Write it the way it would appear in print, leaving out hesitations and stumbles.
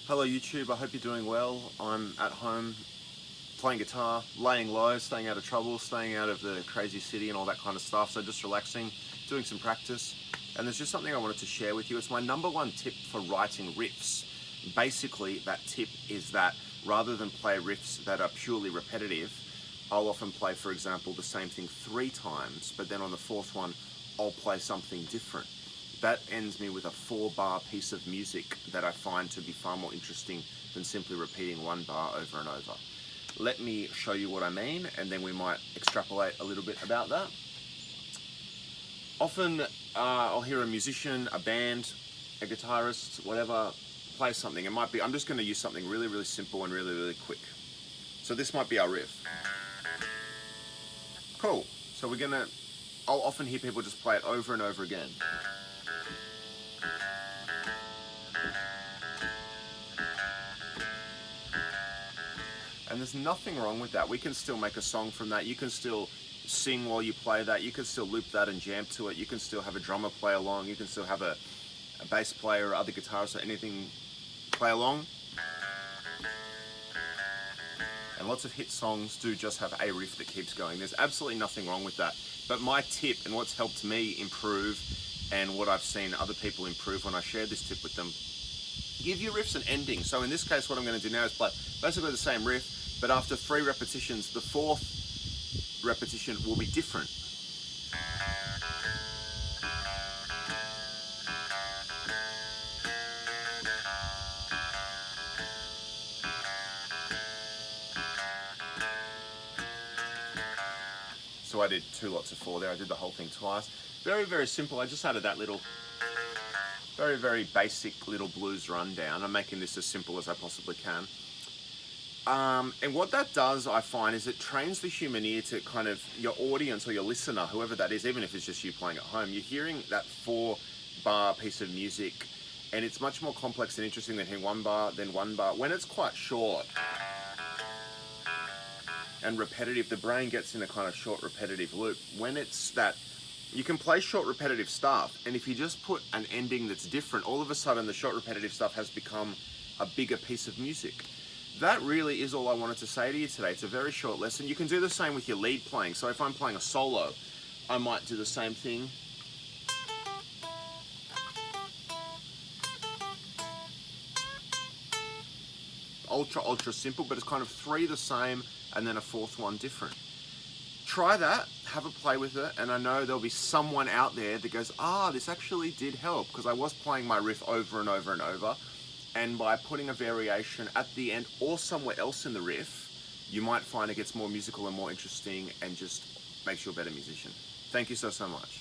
Hello YouTube, I hope you're doing well. I'm at home playing guitar, laying low, staying out of trouble, staying out of the crazy city and all that kind of stuff. So just relaxing, doing some practice. And there's just something I wanted to share with you. It's my number one tip for writing riffs. Basically, that tip is that rather than play riffs that are purely repetitive, I'll often play, for example, the same thing 3 times, but then on the 4th one, I'll play something different. That ends me with a 4-bar piece of music that I find to be far more interesting than simply repeating 1 bar over and over. Let me show you what I mean, and then we might extrapolate a little bit about that. Often I'll hear a musician, a band, a guitarist, whatever, play something. It might be, I'm just going to use something really, really simple and really, really quick. So this might be our riff. Cool. So I'll often hear people just play it over and over again. And there's nothing wrong with that. We can still make a song from that. You can still sing while you play that. You can still loop that and jam to it. You can still have a drummer play along. You can still have a bass player or other guitarists or anything play along. And lots of hit songs do just have a riff that keeps going. There's absolutely nothing wrong with that. But my tip, and what's helped me improve, and what I've seen other people improve when I share this tip with them, give your riffs an ending. So in this case, what I'm going to do now is play basically the same riff, but after 3 repetitions, the 4th repetition will be different. So I did 2 lots of 4 there. I did the whole thing twice. Very, very simple. I just added that little, very, very basic little blues rundown. I'm making this as simple as I possibly can. And what that does, I find, is it trains the human ear to kind of, your audience or your listener, whoever that is, even if it's just you playing at home, you're hearing that 4-bar piece of music, and it's much more complex and interesting than hearing 1 bar, then 1 bar. When it's quite short and repetitive, the brain gets in a kind of short repetitive loop. When it's that, you can play short repetitive stuff, and if you just put an ending that's different, all of a sudden the short repetitive stuff has become a bigger piece of music. That really is all I wanted to say to you today. It's a very short lesson. You can do the same with your lead playing. So if I'm playing a solo, I might do the same thing. Ultra, ultra simple, but it's kind of 3 the same and then a 4th one different. Try that, have a play with it, and I know there'll be someone out there that goes, this actually did help, because I was playing my riff over and over and over, and by putting a variation at the end or somewhere else in the riff, you might find it gets more musical and more interesting and just makes you a better musician. Thank you so, so much.